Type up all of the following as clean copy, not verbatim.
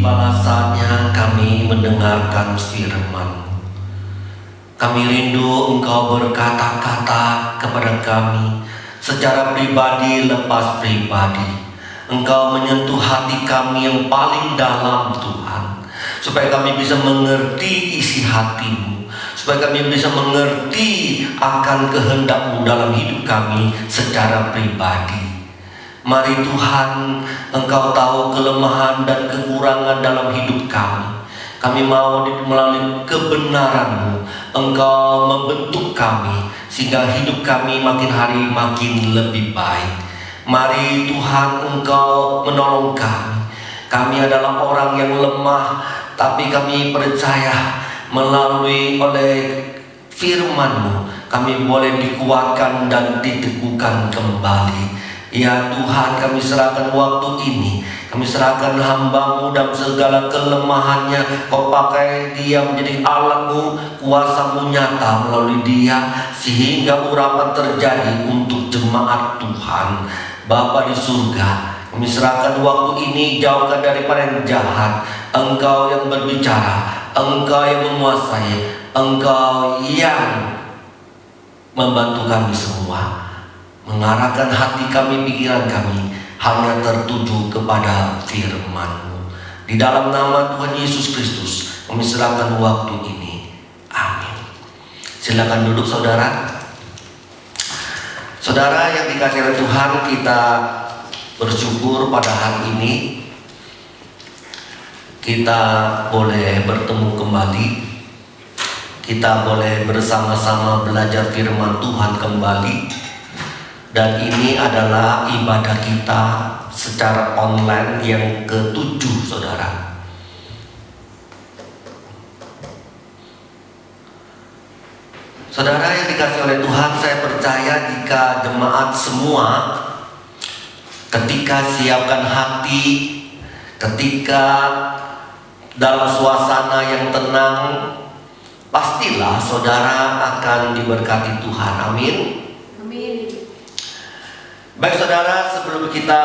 tibalah saatnya kami mendengarkan firman. Kami rindu Engkau berkata-kata kepada kami secara pribadi lepas pribadi. Engkau menyentuh hati kami yang paling dalam, Tuhan, supaya kami bisa mengerti isi hati-Mu, supaya kami bisa mengerti akan kehendak-Mu dalam hidup kami secara pribadi. Mari Tuhan, Engkau tahu kelemahan dan kekurangan dalam hidup kami. Kami mau melalui kebenaran-Mu Engkau membentuk kami sehingga hidup kami makin hari makin lebih baik. Mari Tuhan, Engkau menolong kami. Kami adalah orang yang lemah, tapi kami percaya melalui oleh firman-Mu kami boleh dikuatkan dan diteguhkan kembali. Ya Tuhan, kami serahkan waktu ini, kami serahkan hamba-Mu dalam segala kelemahannya. Kau pakai dia menjadi alat-Mu, kuasa-Mu nyata melalui dia, sehingga urapan terjadi untuk jemaat Tuhan. Bapa di surga, kami serahkan waktu ini, jauhkan daripada yang jahat. Engkau yang berbicara, Engkau yang menguasai, Engkau yang membantu kami semua, mengarahkan hati kami, pikiran kami hanya tertuju kepada firman-Mu. Di dalam nama Tuhan Yesus Kristus kami serahkan waktu ini. Amin. Silakan duduk saudara. Saudara yang dikasihi oleh Tuhan, kita bersyukur pada hari ini kita boleh bertemu kembali. Kita boleh bersama-sama belajar firman Tuhan kembali. Dan ini adalah ibadah kita secara online yang ke-7, saudara. Saudara yang dikasihi oleh Tuhan, saya percaya jika jemaat semua ketika siapkan hati, ketika dalam suasana yang tenang, pastilah saudara akan diberkati Tuhan. Amin. Baik saudara, sebelum kita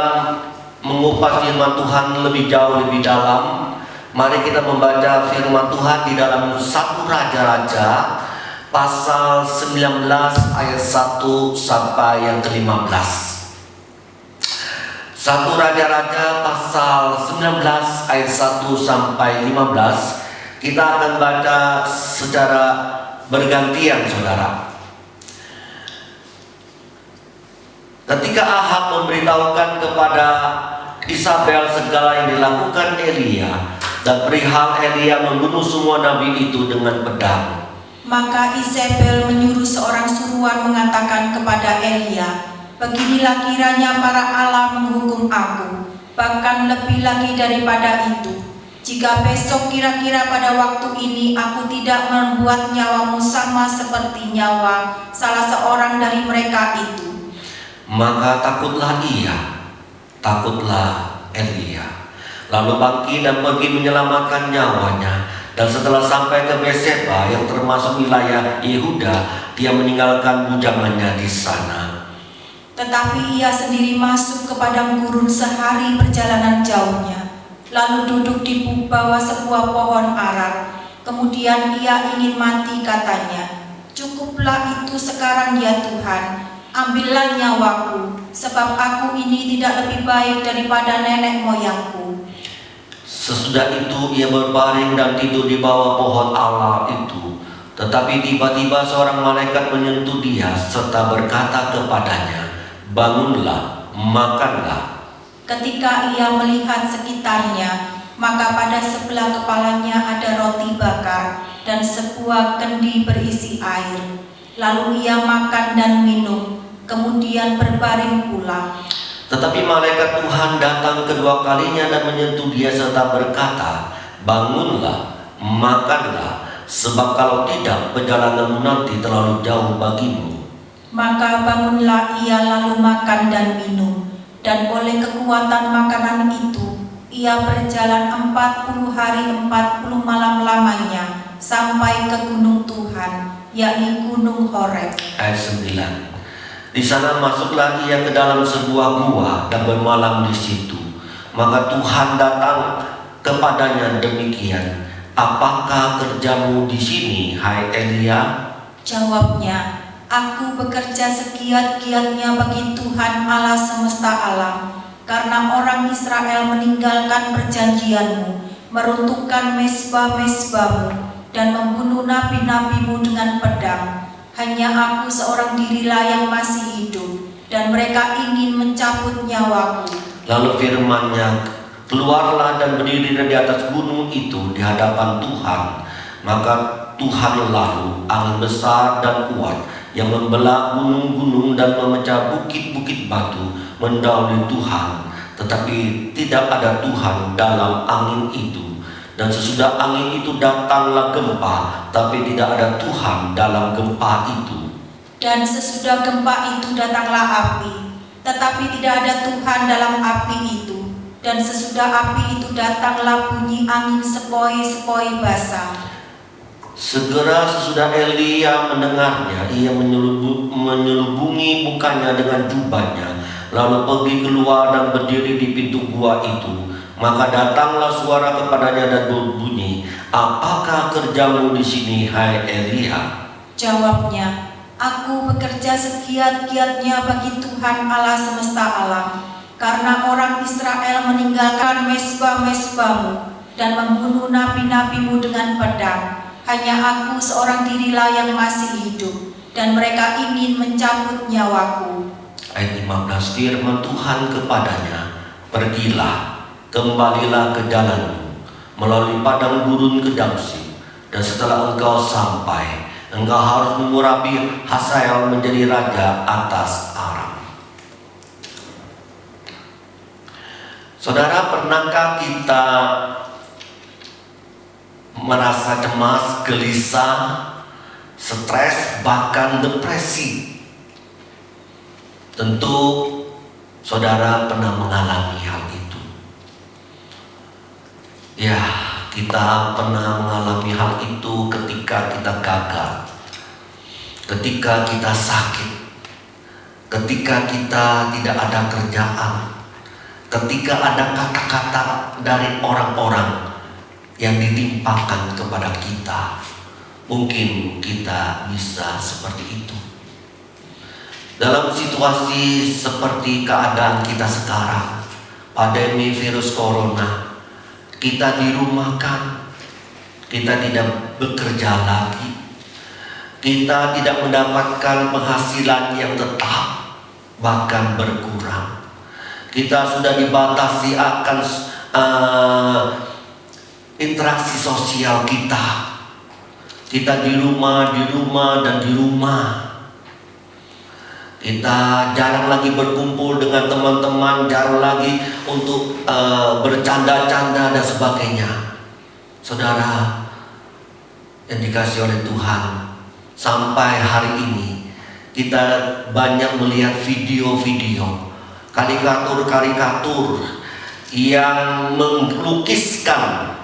mengupas firman Tuhan lebih jauh, lebih dalam, mari kita membaca firman Tuhan di dalam 1 Raja-Raja pasal 19 ayat 1 sampai yang ke-15. 1 Raja-Raja pasal 19 ayat 1 sampai 15. Kita akan baca secara bergantian saudara. Ketika Ahab memberitahukan kepada Isabel segala yang dilakukan Elia dan perihal Elia membunuh semua nabi itu dengan pedang, maka Isabel menyuruh seorang suruhan mengatakan kepada Elia, "Beginilah kiranya para Allah menghukum aku, bahkan lebih lagi daripada itu, jika besok kira-kira pada waktu ini aku tidak membuat nyawamu sama seperti nyawa salah seorang dari mereka itu." Maka takutlah Elia, lalu bangkit dan pergi menyelamatkan nyawanya. Dan setelah sampai ke Berseba yang termasuk wilayah Yehuda, dia meninggalkan bujangannya di sana. Tetapi ia sendiri masuk ke padang gurun sehari perjalanan jauhnya, lalu duduk di bawah sebuah pohon ara. Kemudian ia ingin mati, katanya, "Cukuplah itu sekarang ya Tuhan, ambillah nyawaku, sebab aku ini tidak lebih baik daripada nenek moyangku." Sesudah itu ia berbaring dan tidur di bawah pohon ara itu. Tetapi tiba-tiba seorang malaikat menyentuh dia serta berkata kepadanya, "Bangunlah, makanlah." Ketika ia melihat sekitarnya, maka pada sebelah kepalanya ada roti bakar dan sebuah kendi berisi air. Lalu ia makan dan minum, kemudian berbaring pula. Tetapi malaikat Tuhan datang kedua kalinya dan menyentuh dia serta berkata, "Bangunlah, makanlah, sebab kalau tidak perjalananmu nanti terlalu jauh bagimu." Maka bangunlah ia lalu makan dan minum, dan oleh kekuatan makanan itu ia berjalan 40 hari 40 malam lamanya sampai ke gunung Tuhan, yakni Gunung Horeb. Ayat 9. Di sana masuklah ia ke dalam sebuah gua dan bermalam di situ. Maka Tuhan datang kepada kepadanya demikian, apakah kerjamu di sini, hai Elia? Jawabnya, aku bekerja segiat-giatnya bagi Tuhan Allah semesta alam, karena orang Israel meninggalkan perjanjianmu, meruntuhkan mezbah-mezbahmu, dan membunuh nabi-nabimu dengan pedang. Hanya aku seorang dirilah yang masih hidup, dan mereka ingin mencabut nyawaku. Lalu firman-Nya, keluarlah dan berdiri di atas gunung itu di hadapan Tuhan. Maka Tuhan lalu angin besar dan kuat yang membelah gunung-gunung dan memecah bukit-bukit batu mendahului Tuhan, tetapi tidak ada Tuhan dalam angin itu. Dan sesudah angin itu datanglah gempa, tapi tidak ada Tuhan dalam gempa itu. Dan sesudah gempa itu datanglah api, tetapi tidak ada Tuhan dalam api itu. Dan sesudah api itu datanglah bunyi angin sepoi-sepoi basah. Segera sesudah Elia mendengarnya, ia menyelubungi mukanya dengan jubahnya, lalu pergi keluar dan berdiri di pintu gua itu. Maka datanglah suara kepadanya dan berbunyi, apakah kerjamu di sini, hai Elia? Jawabnya, aku bekerja segiat-giatnya bagi Tuhan Allah semesta alam, karena orang Israel meninggalkan mezbah-mezbahmu dan membunuh nabi-nabimu dengan pedang. Hanya aku seorang dirilah yang masih hidup, dan mereka ingin mencabut nyawaku. Ayat 15, firman Tuhan kepadanya, pergilah, kembalilah ke jalanmu, melalui padang gurun ke Damsyik, dan setelah engkau sampai, engkau harus mengurapi Hazael menjadi raja atas Aram. Saudara, pernahkah kita merasa cemas, gelisah, stres, bahkan depresi? Tentu saudara pernah mengalami hal itu. Ya, kita pernah mengalami hal itu ketika kita gagal, ketika kita sakit, ketika kita tidak ada kerjaan, ketika ada kata-kata dari orang-orang yang ditimpakan kepada kita. Mungkin kita bisa seperti itu. Dalam situasi seperti keadaan kita sekarang, pandemi virus corona, kita dirumahkan, kita tidak bekerja lagi, kita tidak mendapatkan penghasilan yang tetap, bahkan berkurang. Kita sudah dibatasi akan interaksi sosial kita. Kita di rumah, dan di rumah. Kita jarang lagi berkumpul dengan teman-teman, jarang lagi untuk bercanda-canda dan sebagainya. Saudara yang dikasihi oleh Tuhan, sampai hari ini kita banyak melihat video-video, karikatur-karikatur yang melukiskan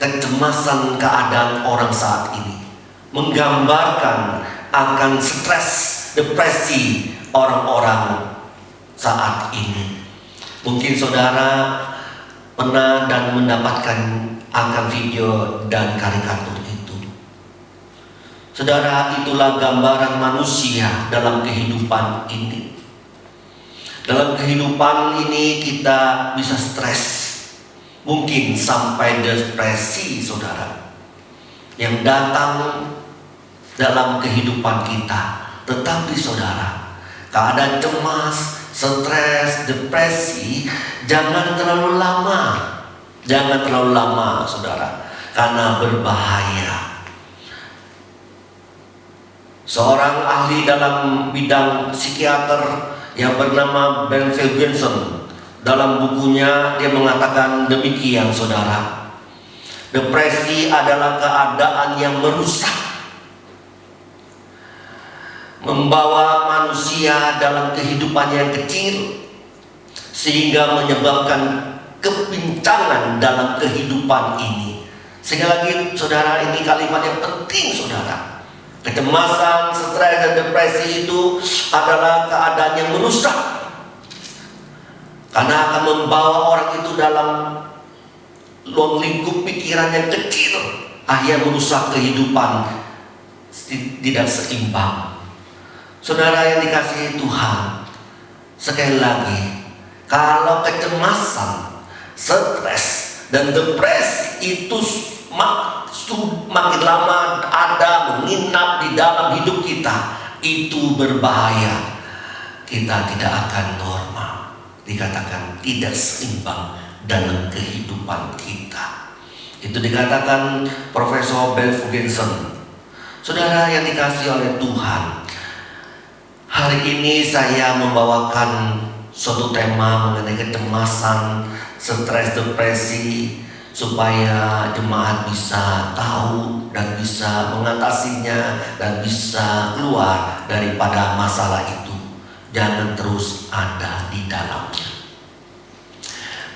kecemasan keadaan orang saat ini, menggambarkan akan stres, depresi orang-orang saat ini. Mungkin saudara pernah dan mendapatkan akan video dan karikatur itu. Saudara, itulah gambaran manusia dalam kehidupan ini. Dalam kehidupan ini kita bisa stres, mungkin sampai depresi, saudara, yang datang dalam kehidupan kita. Tetapi saudara, keadaan cemas, stres, depresi jangan terlalu lama. Jangan terlalu lama, saudara, karena berbahaya. Seorang ahli dalam bidang psikiater yang bernama Ben Ferguson, dalam bukunya dia mengatakan demikian, saudara. Depresi adalah keadaan yang merusak, membawa manusia dalam kehidupan yang kecil, sehingga menyebabkan kepincangan dalam kehidupan ini. Sekali lagi saudara, ini kalimat yang penting, saudara. Kecemasan, stres, dan depresi itu adalah keadaan yang merusak, karena akan membawa orang itu dalam ruang lingkup pikiran yang kecil akhirnya merusak kehidupan tidak seimbang. Saudara yang dikasihi Tuhan, sekali lagi, kalau kecemasan, stres, dan depresi itu makin lama ada menginap di dalam hidup kita, itu berbahaya. Kita tidak akan normal, dikatakan tidak seimbang dalam kehidupan kita. Itu dikatakan Profesor Ben Fugensen. Saudara yang dikasihi oleh Tuhan, hari ini saya membawakan suatu tema mengenai kecemasan, stres, depresi, supaya jemaat bisa tahu dan bisa mengatasinya dan bisa keluar daripada masalah itu. Jangan terus ada di dalamnya.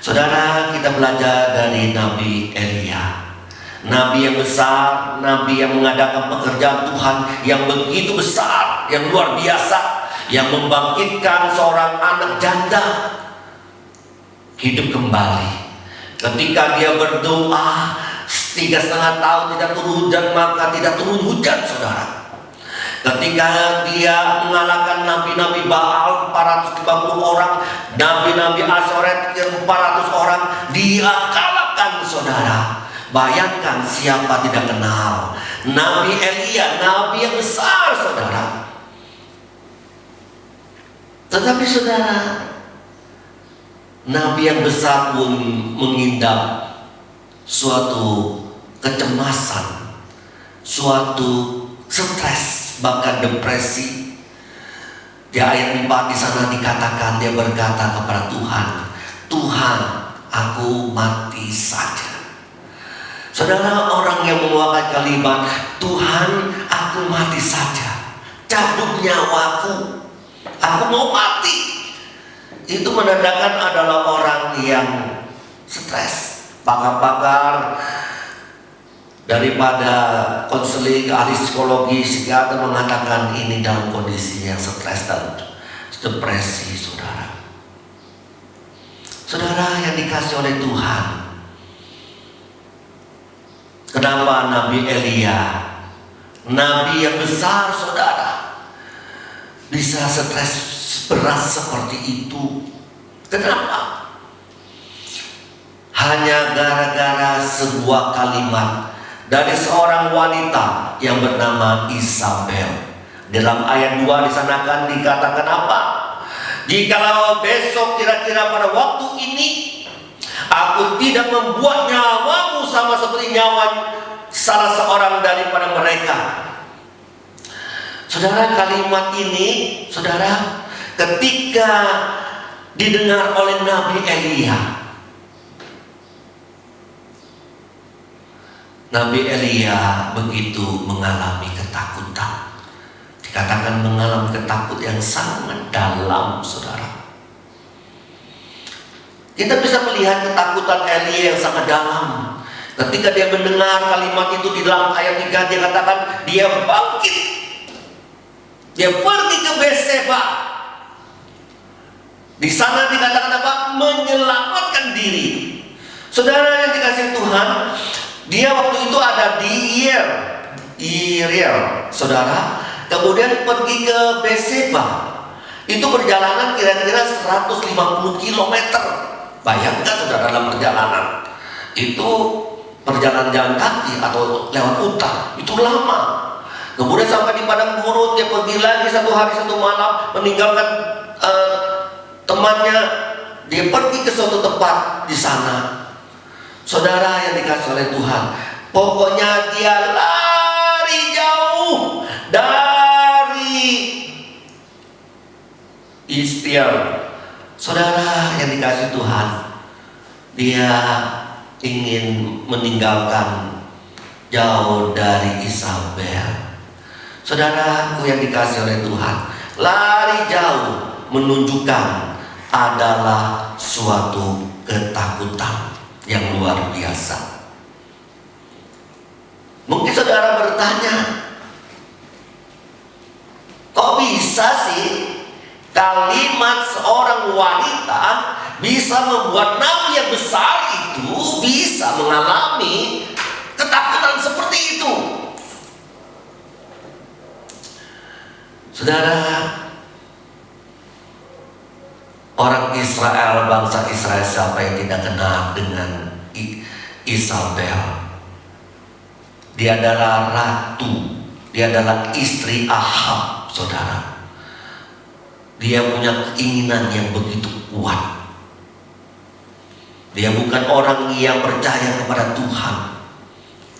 Saudara, kita belajar dari Nabi Elia, Nabi yang besar, Nabi yang mengadakan pekerjaan Tuhan yang begitu besar, yang luar biasa, yang membangkitkan seorang anak janda hidup kembali. Ketika dia berdoa 3,5 tahun tidak turun hujan, maka tidak turun hujan, saudara. Ketika dia mengalahkan nabi-nabi Baal 450 orang, nabi-nabi Asyoret 400 orang, dia kalahkan, saudara. Bayangkan, siapa tidak kenal Nabi Elia, nabi yang besar, saudara. Tetapi saudara, nabi yang besar pun mengidap suatu kecemasan, suatu stres, bahkan depresi. Di ayat 4 di sana dikatakan, dia berkata kepada Tuhan, "Tuhan, aku mati saja." Saudara, orang yang mengeluarkan kalimat, "Tuhan, aku mati saja, cabut nyawaku, aku mau mati," itu menandakan adalah orang yang stres. Pakar-pakar daripada konseling, ahli psikologi, psikiater mengatakan ini dalam kondisi yang stres dan depresi, saudara. Saudara yang dikasih oleh Tuhan, kenapa Nabi Elia, nabi yang besar, saudara, bisa stres berat seperti itu? Kenapa? Hanya gara-gara sebuah kalimat dari seorang wanita yang bernama Isabel. Dalam ayat 2 di sana kan dikatakan apa? "Jikalau besok kira-kira pada waktu ini aku tidak membuat nyawamu sama seperti nyawa salah seorang daripada mereka." Saudara, kalimat ini, saudara, ketika didengar oleh Nabi Elia, Nabi Elia begitu mengalami ketakutan. Dikatakan mengalami ketakutan yang sangat dalam, saudara. Kita bisa melihat ketakutan Elia yang sangat dalam. Ketika dia mendengar kalimat itu di dalam ayat 3, dia katakan dia bangkit. Dia pergi ke Berseba. Di sana dikatakan apa? Menyelamatkan diri. Saudara yang dikasihi Tuhan, dia waktu itu ada di Yeriel, saudara. Kemudian pergi ke Berseba. Itu perjalanan kira-kira 150 km. Bayangkan, saudara, dalam perjalanan itu, perjalanan jalan kaki atau lewat hutan, itu lama. Kemudian sampai di padang gurun, dia pergi lagi 1 hari 1 malam, meninggalkan temannya. Dia pergi ke suatu tempat di sana. Saudara yang dikasih oleh Tuhan, pokoknya dia lari jauh dari istiar. Saudara yang dikasih Tuhan, dia ingin meninggalkan jauh dari Isabel. Saudaraku yang dikasih oleh Tuhan, lari jauh menunjukkan adalah suatu ketakutan yang luar biasa. Mungkin saudara bertanya, kok bisa sih kalimat seorang wanita bisa membuat nabi yang besar itu bisa mengalami ketakutan seperti itu. Saudara, orang Israel, bangsa Israel, siapa yang tidak kenal dengan Isabel? Dia adalah ratu, dia adalah istri Ahab, saudara. Dia punya keinginan yang begitu kuat. Dia bukan orang yang percaya kepada Tuhan,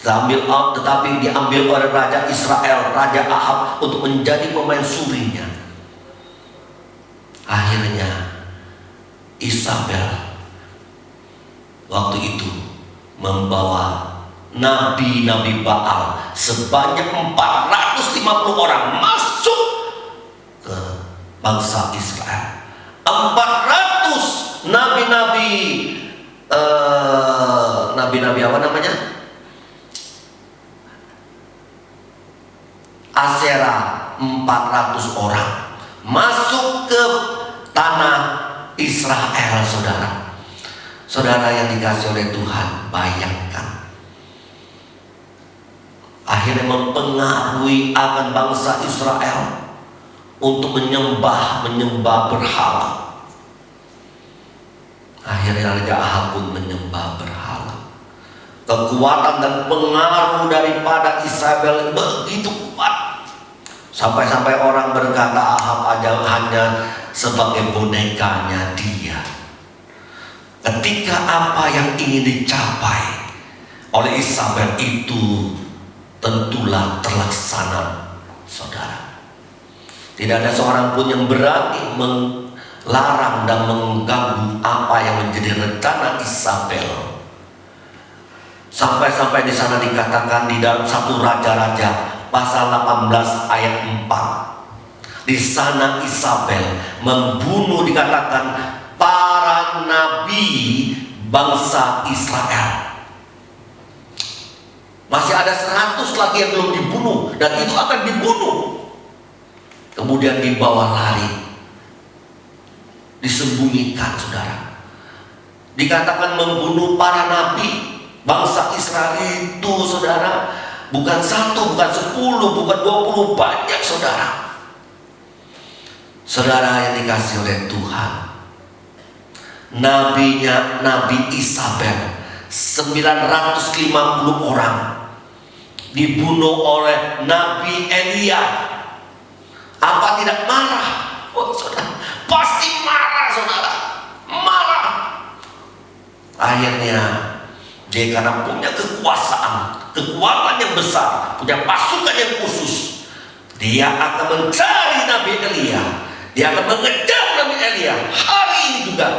tetapi diambil oleh Raja Israel, Raja Ahab, untuk menjadi pemaisurinya. Akhirnya Isabel waktu itu membawa nabi-nabi Baal sebanyak 450 orang masuk ke bangsa Israel. 400 nabi-nabi apa namanya? Asera, 400 orang masuk ke tanah Israel, saudara. Saudara yang dikasih oleh Tuhan, bayangkan akhirnya mempengaruhi akan bangsa Israel untuk menyembah berhala. Akhirnya Raja Ahab pun menyembah berhala. Kekuatan dan pengaruh daripada Isabel begitu kuat, sampai-sampai orang berkata Ahab aja hanya sebagai bonekanya dia. Ketika apa yang ingin dicapai oleh Isabel itu tentulah terlaksana, saudara. Tidak ada seorang pun yang berani melarang dan mengganggu apa yang menjadi rencana Isabel. Sampai-sampai di sana dikatakan di dalam 1 Raja-Raja pasal 18 ayat 4. Di sana Isabel membunuh, dikatakan, para nabi bangsa Israel. Masih ada 100 lagi yang belum dibunuh, dan itu akan dibunuh. Kemudian dibawa lari, disembunyikan, saudara. Dikatakan membunuh para nabi bangsa Israel itu, saudara, bukan 1, bukan 10, bukan 20, banyak, saudara. Saudara yang dikasih oleh Tuhan, Nabi Isabel 950 orang dibunuh oleh Nabi Elia. Apa tidak marah? Oh, saudara, pasti marah, saudara, marah. Akhirnya dia karena punya kekuatan yang besar, punya pasukan yang khusus, dia akan mencari Nabi Elia. Dia akan mengejar Nabi Elia. Hari ini juga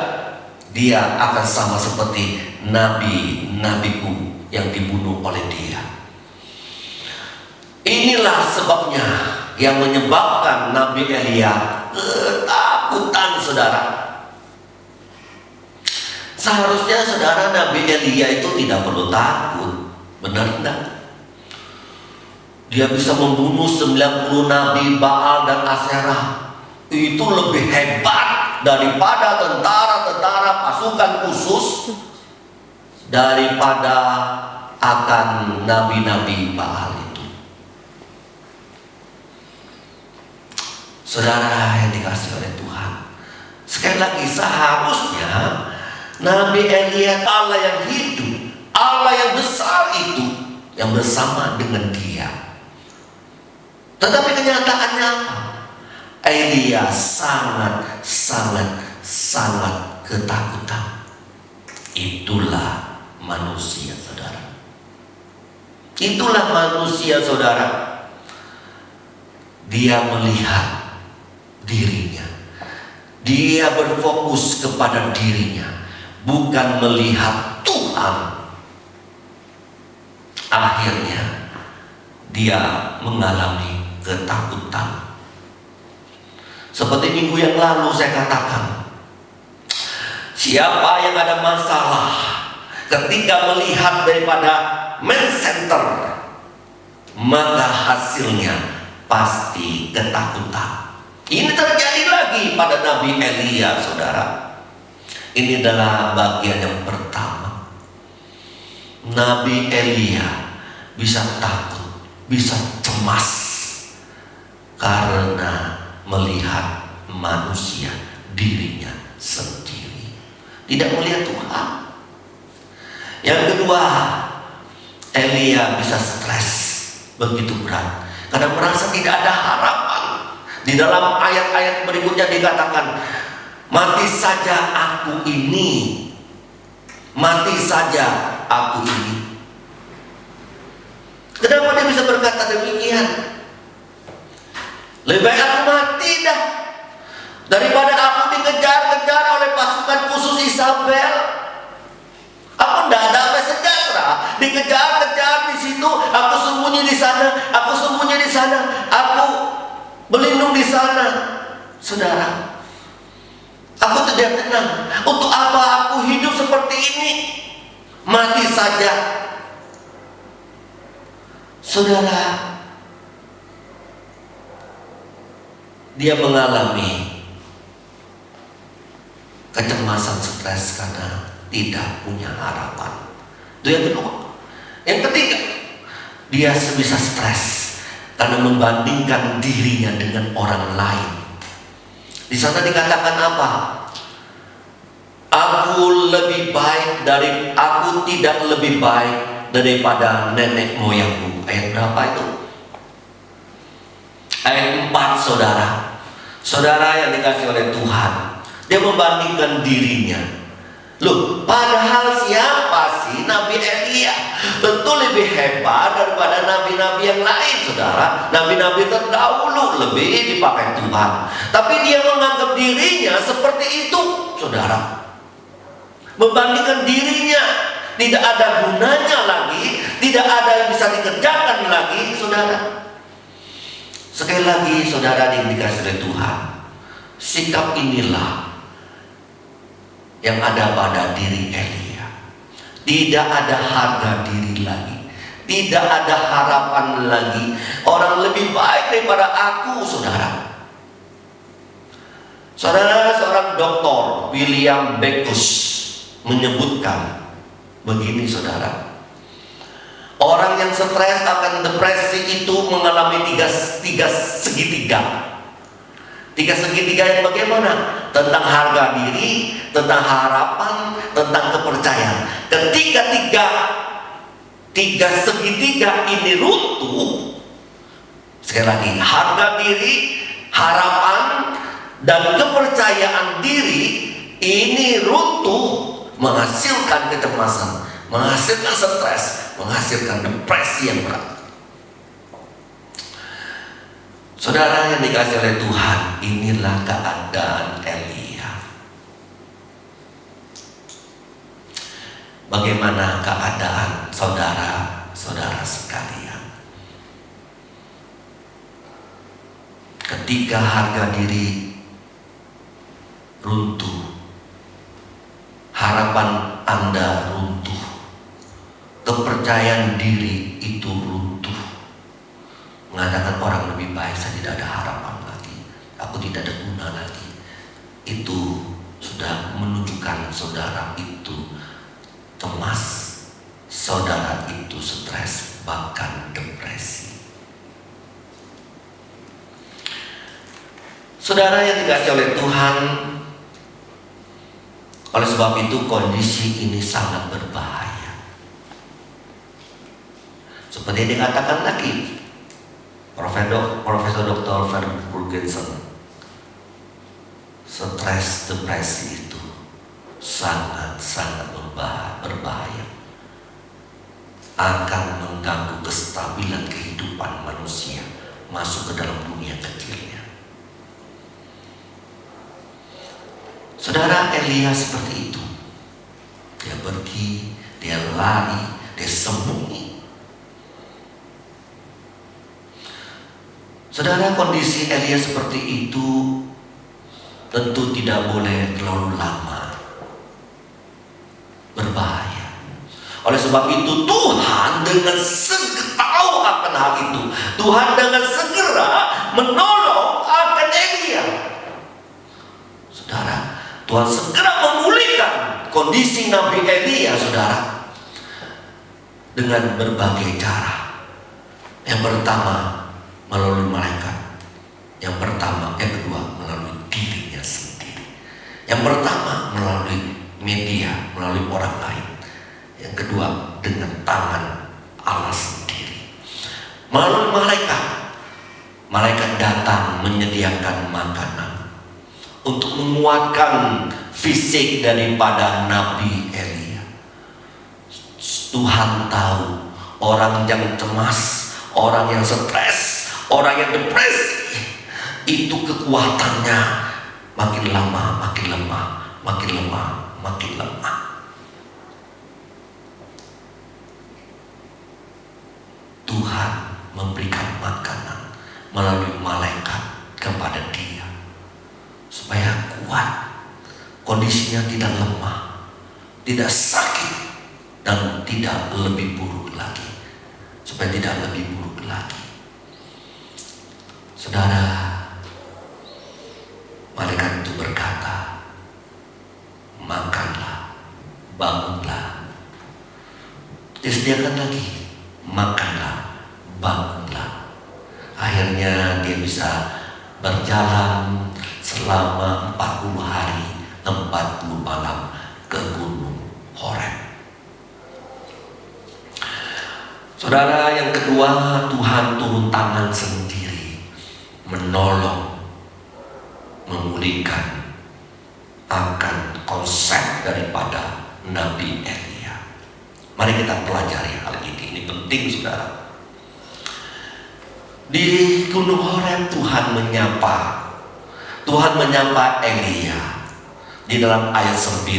dia akan sama seperti nabi-nabiku yang dibunuh oleh dia. Inilah sebabnya yang menyebabkan Nabi Elia ketakutan, saudara. Seharusnya, saudara, Nabi Elia itu tidak perlu takut. Benar tidak? Dia bisa membunuh 90 nabi Baal dan Aserah. Itu lebih hebat daripada tentara-tentara pasukan khusus, daripada akan nabi-nabi Baal itu. Saudara yang dikasih oleh Tuhan, sekali lagi, seharusnya Nabi Elia, Allah yang hidup, Allah yang besar itu, yang bersama dengan dia. Tetapi kenyataannya apa? Elia sangat ketakutan. Itulah manusia, saudara. Itulah manusia, saudara. Dia melihat dirinya. Dia berfokus kepada dirinya, bukan melihat Tuhan. Akhirnya dia mengalami ketakutan. Seperti minggu yang lalu saya katakan, siapa yang ada masalah ketika melihat daripada man center, maka hasilnya pasti ketakutan. Ini terjadi lagi pada Nabi Elia, saudara. Ini adalah bagian yang pertama. Nabi Elia bisa takut, bisa cemas karena melihat manusia, dirinya sendiri, tidak melihat Tuhan. Yang kedua, Elia bisa stres begitu berat karena merasa tidak ada harapan. Di dalam ayat-ayat berikutnya dikatakan, mati saja aku ini, mati saja aku ini. Kenapa dia bisa berkata demikian? Lebih baik aku mati dah daripada aku dikejar-kejar oleh pasukan khusus Isabel. Aku tidak damai sejahtera, dikejar-kejar di situ, aku sembunyi di sana, aku sembunyi di sana, aku berlindung di sana. Saudara, aku tidak tenang. Untuk apa aku hidup seperti ini? Mati saja. Saudara, dia mengalami kecemasan, stres karena tidak punya harapan. Itu yang kedua. Yang ketiga, dia bisa stres karena membandingkan dirinya dengan orang lain. Di sana dikatakan apa? Aku tidak lebih baik daripada nenek moyangku. Ayat berapa itu? Ayat 4, saudara. Saudara yang dikasih oleh Tuhan, dia membandingkan dirinya. Loh, padahal siapa sih Nabi Elia? Tentu lebih hebat daripada nabi-nabi yang lain, saudara. Nabi-nabi terdahulu lebih dipakai Tuhan, tapi dia menganggap dirinya seperti itu, saudara. Membandingkan dirinya, tidak ada gunanya lagi, tidak ada yang bisa dikerjakan lagi, saudara. Sekali lagi, saudara yang dikasih oleh Tuhan, sikap inilah yang ada pada diri Elia. Tidak ada harga diri lagi, tidak ada harapan lagi. Orang lebih baik daripada aku, saudara. Saudara, seorang doktor, William Beckus, menyebutkan begini, saudara. Orang yang stres akan depresi itu mengalami tiga segitiga. Tiga segitiga yang bagaimana? Tentang harga diri, tentang harapan, tentang kepercayaan. Ketika tiga segitiga ini runtuh, sekali lagi, harga diri, harapan, dan kepercayaan diri ini runtuh, menghasilkan kecemasan, menghasilkan stres, menghasilkan depresi yang berat. Saudara yang dikasih oleh Tuhan, inilah keadaan Elia. Bagaimana keadaan saudara-saudara sekalian? Ketika harga diri runtuh, harapan Anda runtuh, kepercayaan diri itu runtuh, mengatakan orang lebih baik, saya tidak ada harapan lagi, aku tidak ada guna lagi. Itu sudah menunjukkan saudara itu cemas, saudara itu stres, bahkan depresi. Saudara yang dikasih oleh Tuhan, oleh sebab itu kondisi ini sangat berbahaya. Seperti yang dikatakan lagi Profesor Dr. Ferguson, stres, depresi itu sangat-sangat berbahaya, akan mengganggu kestabilan kehidupan manusia masuk ke dalam dunia kecilnya. Saudara, Elia seperti itu. Dia pergi, dia lari, dia sembunyi. Saudara, kondisi Elia seperti itu tentu tidak boleh terlalu lama, berbahaya. Oleh sebab itu Tuhan dengan segera tahu akan hal itu. Tuhan dengan segera menolong akan Elia. Saudara, Tuhan segera memulihkan kondisi Nabi Elia, saudara, dengan berbagai cara. Yang pertama melalui malaikat, yang kedua melalui dirinya sendiri. Yang pertama melalui media, melalui orang lain. Yang kedua dengan tangan Allah sendiri. Melalui malaikat datang menyediakan makanan untuk menguatkan fisik daripada Nabi Elia. Tuhan tahu orang yang cemas, orang yang stres, orang yang depresi, itu kekuatannya makin lama makin lemah, makin lemah, makin lemah. Tuhan memberikan makanan melalui malaikat kepada dia supaya kuat, kondisinya tidak lemah, tidak sakit, dan tidak lebih buruk lagi. Supaya tidak lebih buruk lagi. Saudara, malaikat itu berkata, makanlah, bangunlah. Disediakan lagi, makanlah, bangunlah. Akhirnya dia bisa berjalan selama 40 hari 40 malam ke Gunung Horeb. Saudara, yang kedua, Tuhan turun tangan sendiri menolong, memulihkan akan konsep daripada Nabi Elia. Mari kita pelajari hal ini penting, saudara. Di Gunung Horeb Tuhan menyapa Elia di dalam ayat 9.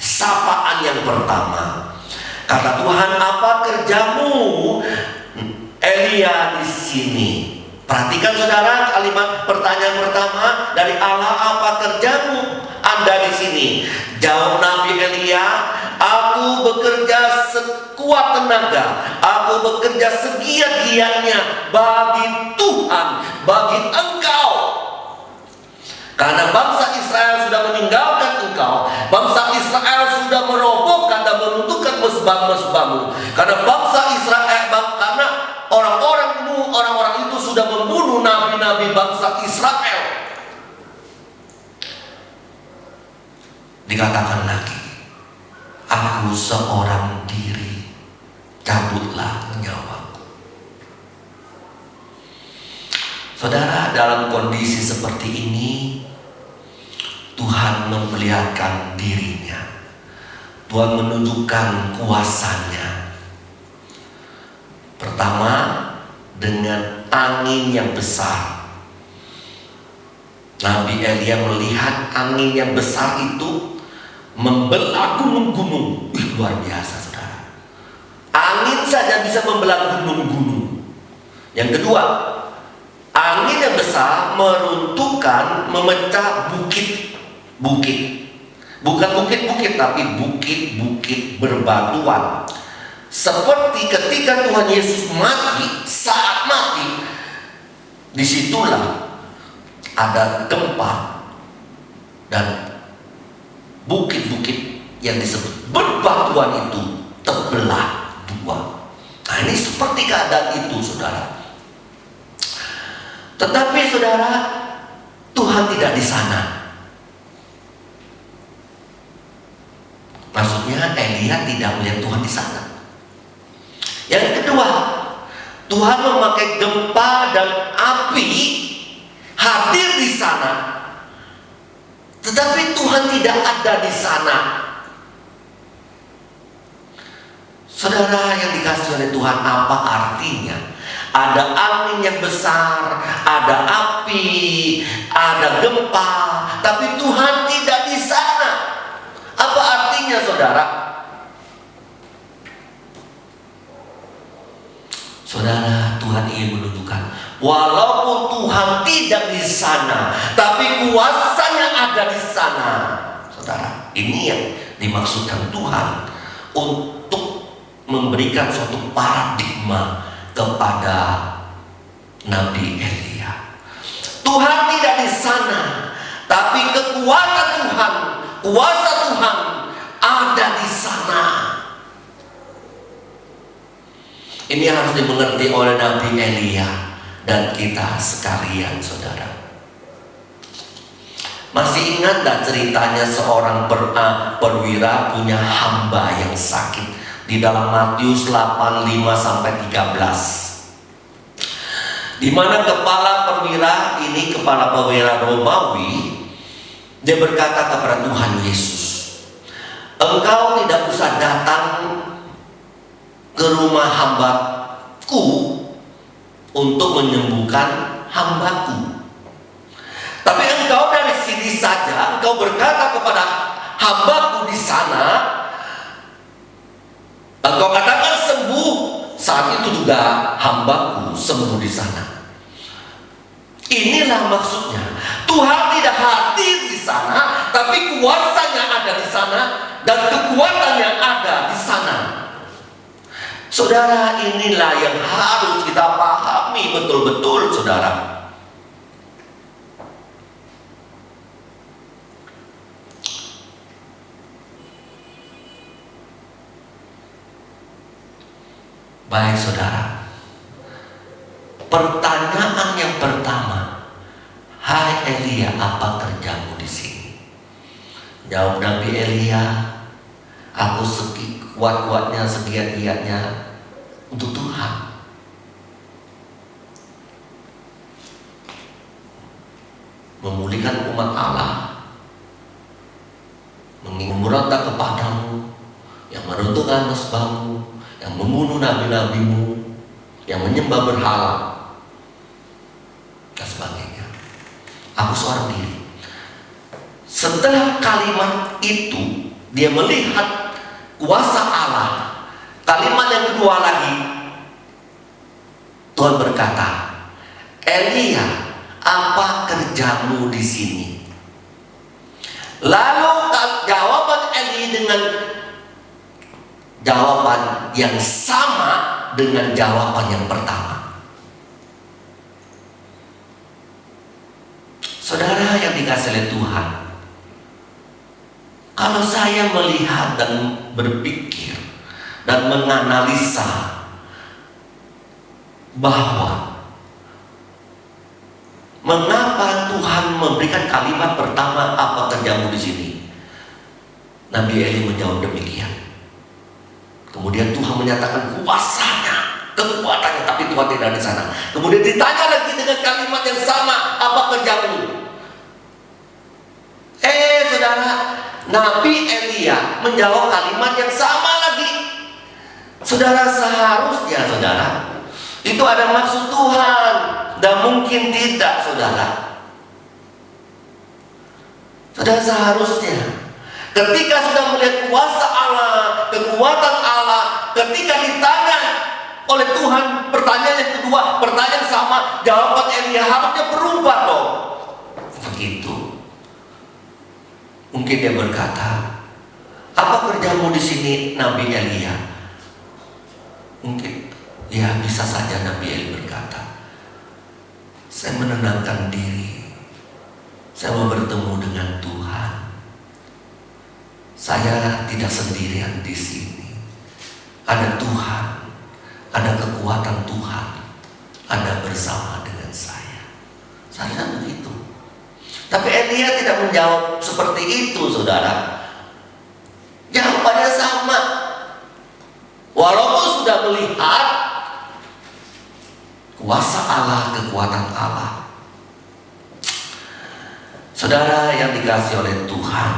Sapaan yang pertama, kata Tuhan, apa kerjamu Elia di sini? Perhatikan saudara, kalimat pertanyaan pertama dari Allah, apa kerjamu Anda di sini? Jawab Nabi Elia, aku bekerja sekuat tenaga, aku bekerja segiat-giatnya bagi Tuhan, bagi engkau. Karena bangsa Israel sudah meninggalkan engkau, bangsa Israel sudah merobohkan dan meruntuhkan mesbah-mesbahmu. Karena bangsa Israel, karena orang-orang itu sudah membunuh nabi-nabi bangsa Israel. Dikatakan lagi, aku seorang diri, cabutlah nyawaku. Saudara, dalam kondisi seperti ini Tuhan memperlihatkan dirinya. Tuhan menunjukkan kuasanya. Pertama, dengan angin yang besar. Nabi Elia melihat angin yang besar itu membelah gunung-gunung. Luar biasa, saudara. Angin saja bisa membelah gunung-gunung. Yang kedua, angin yang besar meruntuhkan, memecah bukit-bukit. Bukan bukit-bukit, tapi bukit-bukit berbatuan. Seperti ketika Tuhan Yesus mati, saat mati, disitulah ada gempa dan bukit-bukit yang disebut berbatuan itu terbelah dua. Nah, ini seperti keadaan itu, saudara. Tetapi saudara, Tuhan tidak di sana. Maksudnya Elia tidak melihat Tuhan di sana. Yang kedua, Tuhan memakai gempa dan api hadir di sana. Tetapi Tuhan tidak ada di sana. Saudara yang dikasihi oleh Tuhan, apa artinya? Ada angin yang besar, ada api, ada gempa, tapi Tuhan tidak di sana. Apa artinya, saudara? Saudara, Tuhan ingin menunjukkan, walaupun Tuhan tidak di sana, tapi kuasanya ada di sana. Saudara, ini yang dimaksudkan Tuhan untuk memberikan suatu paradigma kepada Nabi Elia. Tuhan tidak di sana, tapi kekuatan Tuhan, kuasa Tuhan ada di sana. Ini harus dimengerti oleh Nabi Elia dan kita sekalian, saudara. Masih ingat gak ceritanya seorang perwira punya hamba yang sakit di dalam Matius 8:5-13, di mana kepala perwira ini, kepala perwira Romawi, dia berkata kepada Tuhan Yesus, "Engkau tidak usah datang ke rumah hambaku untuk menyembuhkan hambaku. Tapi engkau dari sini saja, engkau berkata kepada hambaku di sana, engkau katakan sembuh, saat itu juga hambaku sembuh di sana." Inilah maksudnya, Tuhan tidak hadir di sana, tapi kuasanya ada di sana dan kekuatannya ada di sana. Saudara, inilah yang harus kita pahami betul-betul, saudara. Baik, saudara. Pertanyaan yang pertama, "Hai Elia, apa kerjamu di sini?" Jawab Nabi Elia, "Aku kuat-kuatnya, segiat-giatnya untuk Tuhan." Memulihkan umat Allah, memberontak kepadamu, yang meruntuhkan mesbahmu, yang membunuh nabi-nabimu, yang menyembah berhala, dan sebagainya. Aku seorang diri. Setelah kalimat itu, dia melihat kuasa Allah. Kalimat yang kedua lagi, Tuhan berkata, "Elia, apa kerjamu di sini?" Lalu jawaban Eli dengan jawaban yang sama dengan jawaban yang pertama. Saudara yang dikasihi oleh Tuhan, kalau saya melihat dan berpikir dan menganalisa bahwa mengapa Tuhan memberikan kalimat pertama, "Apa kerjamu di sini?" Nabi Eli menjawab demikian. Kemudian Tuhan menyatakan kuasanya, kekuatannya, tapi Tuhan tidak di sana. Kemudian ditanya lagi dengan kalimat yang sama, "Apa kerjamu?" Saudara, Nabi Elia menjawab kalimat yang sama lagi. Saudara, seharusnya saudara, itu ada maksud Tuhan, dan mungkin tidak, saudara. Saudara, seharusnya ketika sudah melihat kuasa Allah, kekuatan Allah, ketika ditanya oleh Tuhan pertanyaan yang kedua, pertanyaan sama, jawaban Elia harusnya berubah dong. Begitu. Mungkin dia berkata, "Apa kerjamu di sini, Nabi Elia?" Mungkin, ya bisa saja Nabi Elia berkata, "Saya menenangkan diri. Saya mau bertemu dengan Tuhan. Saya tidak sendirian di sini. Ada Tuhan, ada kekuatan Tuhan, ada bersama dengan saya." Saya begitu. Tapi Elia tidak menjawab seperti itu, saudara. Jawabannya sama. Walaupun sudah melihat kuasa Allah, kekuatan Allah. Saudara yang dikasihi oleh Tuhan,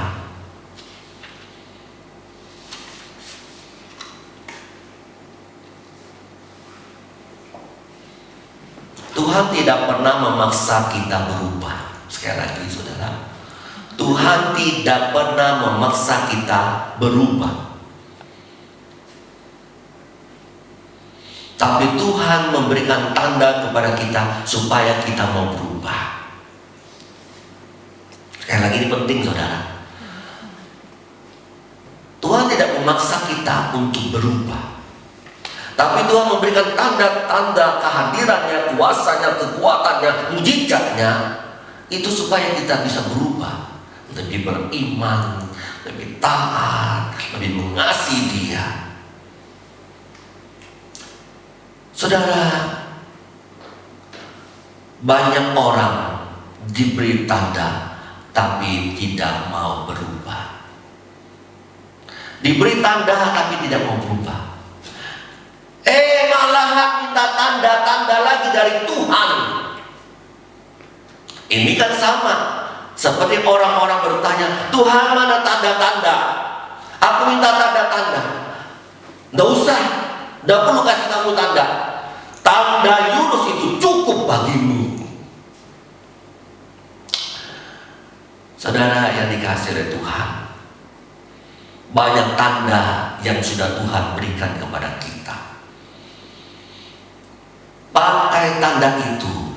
Tuhan tidak pernah memaksa kita berubah. Sekali lagi, saudara, Tuhan tidak pernah memaksa kita berubah. Tapi Tuhan memberikan tanda kepada kita supaya kita mau berubah. Sekali lagi, ini penting, saudara. Tuhan tidak memaksa kita untuk berubah, tapi Tuhan memberikan tanda-tanda kehadirannya, kuasanya, kekuatannya, mujizatnya, itu supaya kita bisa berubah, lebih beriman, lebih taat, lebih mengasihi Dia. Saudara, banyak orang diberi tanda tapi tidak mau berubah. Diberi tanda tapi tidak mau berubah. Malahan minta tanda-tanda lagi dari Tuhan. Ini kan sama seperti orang-orang bertanya, Tuhan mana tanda-tanda? Aku minta tanda-tanda. Nggak usah, nggak perlu kasih kamu tanda. Tanda Yunus itu cukup bagimu. Saudara yang dikasihi oleh Tuhan, banyak tanda yang sudah Tuhan berikan kepada kita. Pakai tanda itu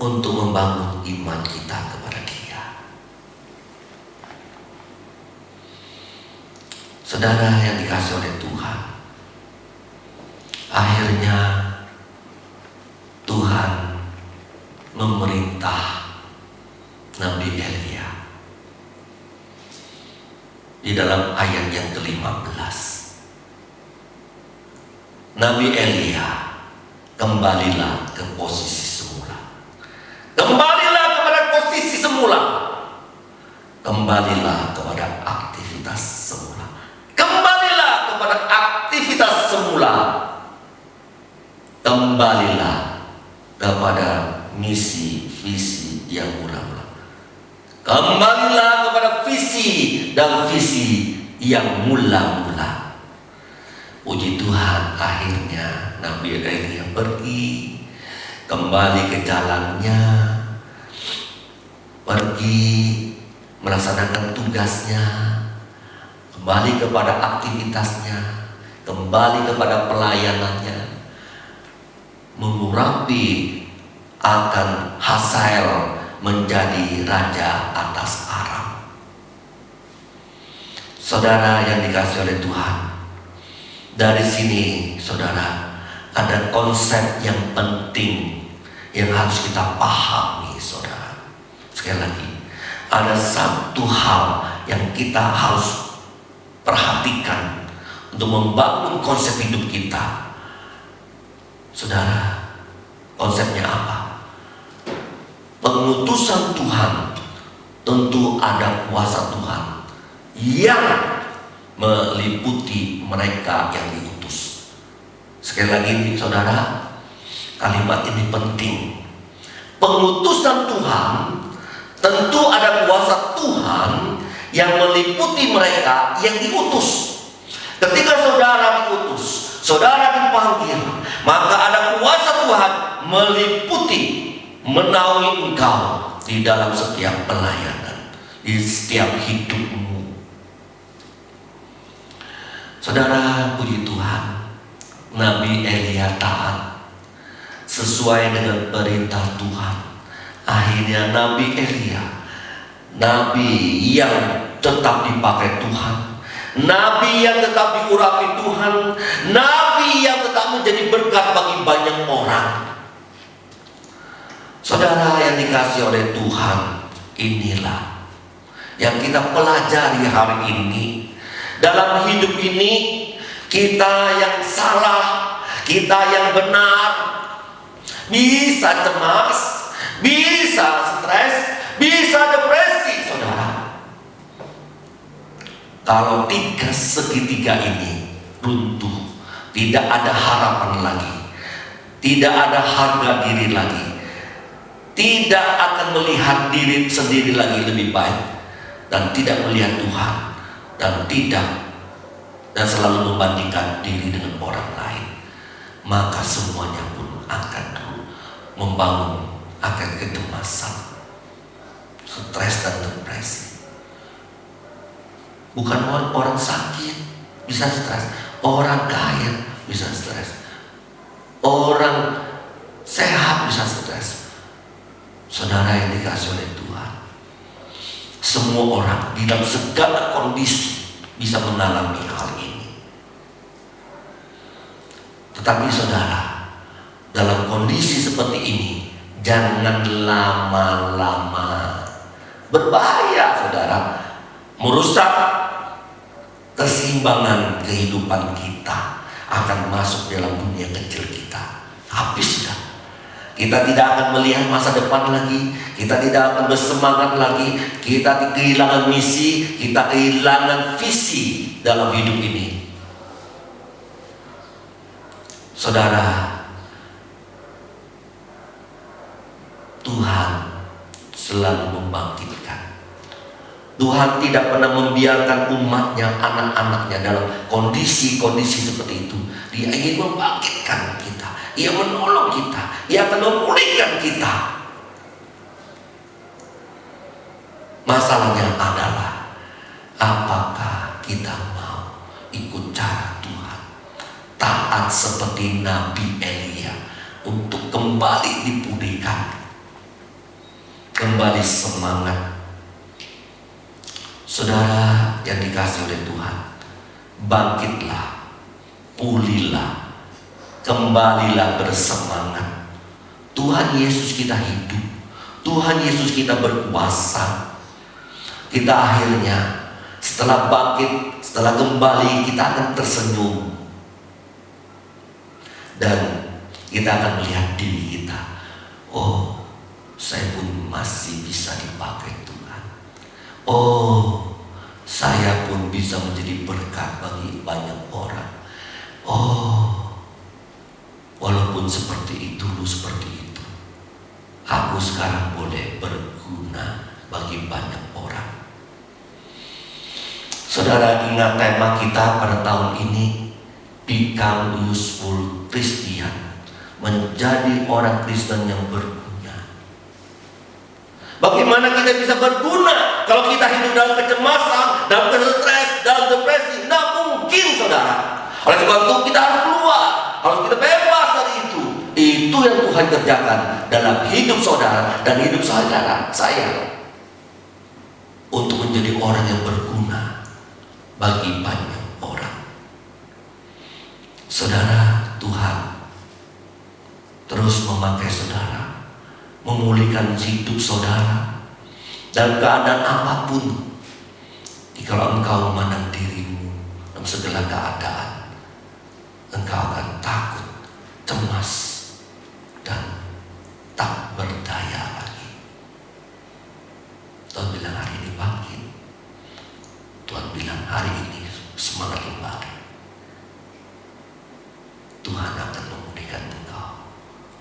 untuk membangun iman kita kepada Dia. Saudara yang dikasihi oleh Tuhan, akhirnya Tuhan memerintah Nabi Elia di dalam ayat yang ke-15. Nabi Elia, kembalilah ke posisi semula. Kembalilah kepada posisi semula. Kembalilah kepada aktivitas semula. Kembalilah kepada aktivitas semula. Kembalilah kepada misi visi yang mula-mula. Kembalilah kepada visi dan visi yang mula-mula. Puji Tuhan, akhirnya Nabi Elia pergi kembali ke jalannya, pergi melaksanakan tugasnya, kembali kepada aktivitasnya, kembali kepada pelayanannya, mengurapi akan Hazael menjadi raja atas Aram. Saudara yang dikasihi oleh Tuhan, dari sini saudara ada konsep yang penting yang harus kita pahami, saudara. Sekali lagi, ada satu hal yang kita harus perhatikan untuk membangun konsep hidup kita. Saudara, konsepnya apa? Pengutusan Tuhan, tentu ada kuasa Tuhan yang meliputi mereka yang diutus. Sekali lagi saudara, kalimat ini penting. Pengutusan Tuhan, tentu ada kuasa Tuhan yang meliputi mereka yang diutus. Ketika saudara diutus, saudara dipanggil, maka ada kuasa Tuhan meliputi, menaungi engkau di dalam setiap pelayanan, di setiap hidupmu. Saudara, puji Tuhan, Nabi Elia taat sesuai dengan perintah Tuhan. Akhirnya Nabi Elia, nabi yang tetap dipakai Tuhan, nabi yang tetap diurapi Tuhan, nabi yang tetap menjadi berkat bagi banyak orang. Saudara yang dikasihi oleh Tuhan, inilah yang kita pelajari hari ini. Dalam hidup ini, kita yang salah, kita yang benar, bisa cemas, bisa stres, bisa depresi, saudara. Kalau tiga segitiga ini runtuh, tidak ada harapan lagi, tidak ada harga diri lagi, tidak akan melihat diri sendiri lagi lebih baik, dan tidak melihat Tuhan, dan selalu membandingkan diri dengan orang lain, maka semuanya pun akan membangun akan kecemasan, stres dan depresi. Bukan orang sakit bisa stres, orang kaya bisa stres, orang sehat bisa stres. Saudara yang dikasihi oleh Tuhan, semua orang di dalam segala kondisi bisa mengalami hal ini. Tetapi saudara, dalam kondisi seperti ini, jangan lama-lama. Berbahaya saudara. merusak keseimbangan kehidupan kita, akan masuk dalam dunia kecil kita. Habis dah. Kita tidak akan melihat masa depan lagi. Kita tidak akan bersemangat lagi. Kita kehilangan misi. Kita kehilangan visi dalam hidup ini. Saudara, Tuhan selalu membangkitkan. Tuhan tidak pernah membiarkan umatnya, anak-anaknya dalam kondisi-kondisi seperti itu. Dia ingin membangkitkan kita. Ia menolong kita. Ia akan memulihkan kita. Masalahnya adalah, apakah kita mau ikut cara Tuhan? Taat seperti Nabi Elia untuk kembali dipulihkan, kembali semangat. Saudara yang dikasihi oleh Tuhan, bangkitlah, pulihlah, kembalilah bersemangat. Tuhan Yesus kita hidup, Tuhan Yesus kita berkuasa. Kita akhirnya setelah bangkit, setelah kembali, kita akan tersenyum. Dan kita akan melihat diri kita, oh, saya pun masih bisa dipakai Tuhan. Oh, saya pun bisa menjadi berkat bagi banyak orang. Oh, walaupun seperti itu, dulu seperti itu, aku sekarang boleh berguna bagi banyak orang. Saudara, ingat tema kita pada tahun ini, Become Useful Christian, menjadi orang Kristen yang berguna. Bagaimana kita bisa berguna kalau kita hidup dalam kecemasan, dalam stres, dalam depresi? Tidak mungkin, saudara. Oleh sebab itu kita harus keluar, harus kita bebas dari itu. Itu yang Tuhan kerjakan dalam hidup saudara dan hidup saya, untuk menjadi orang yang berguna bagi banyak orang. Saudara, Tuhan terus memakai saudara, memulihkan hidup saudara dalam keadaan apapun. Jikalau engkau memandang dirimu dalam segala keadaan, engkau akan takut, cemas, dan tak berdaya lagi. Tuhan bilang hari ini bangkit. Tuhan bilang hari ini semangat kembali. Tuhan akan memulihkan engkau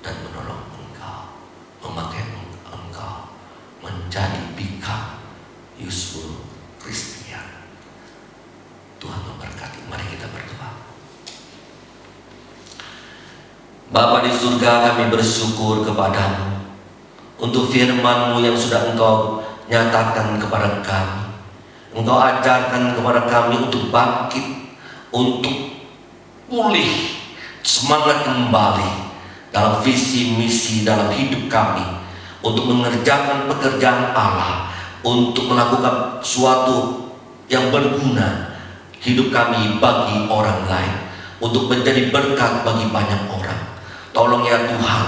dan menolong engkau, memakai engkau menjadi become useful Christian. Tuhan memberkati. Mari kita berdoa. Bapa di surga, kami bersyukur kepadamu untuk firman-Mu yang sudah Engkau nyatakan kepada kami. Engkau ajarkan kepada kami untuk bangkit, untuk pulih, semangat kembali dalam visi misi dalam hidup kami, untuk mengerjakan pekerjaan Allah, untuk melakukan suatu yang berguna hidup kami bagi orang lain, untuk menjadi berkat bagi banyak orang. Tolong ya Tuhan,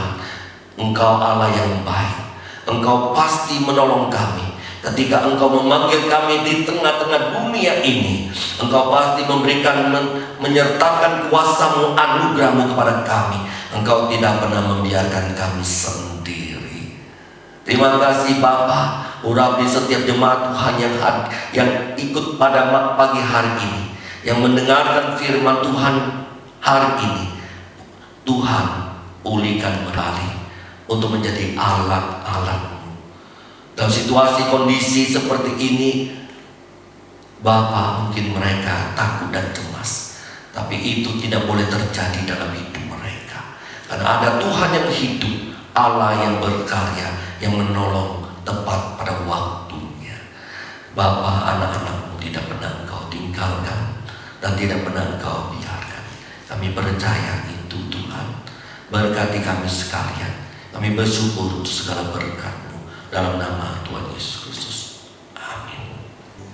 Engkau Allah yang baik. Engkau pasti menolong kami ketika Engkau memanggil kami di tengah-tengah dunia ini. Engkau pasti memberikan, menyertakan kuasa-Mu, anugerah-Mu kepada kami. Engkau tidak pernah membiarkan kami sendiri. Terima kasih Bapa. Urapi setiap jemaat Tuhan yang ikut pada pagi hari ini, yang mendengarkan firman Tuhan hari ini. Tuhan, pulihkan kembali untuk menjadi alat-alat-Mu. Dalam situasi kondisi seperti ini, Bapa, mungkin mereka takut dan cemas, tapi itu tidak boleh terjadi dalam hidup mereka. Karena ada Tuhan yang hidup, Allah yang berkarya, yang menolong tepat pada waktunya. Bapa, anak-anak-Mu tidak pernah Engkau tinggalkan dan tidak pernah Engkau biarkan. Kami percaya itu Tuhan. Berkati kami sekalian. Kami bersyukur untuk segala berkat-Mu dalam nama Tuhan Yesus Kristus.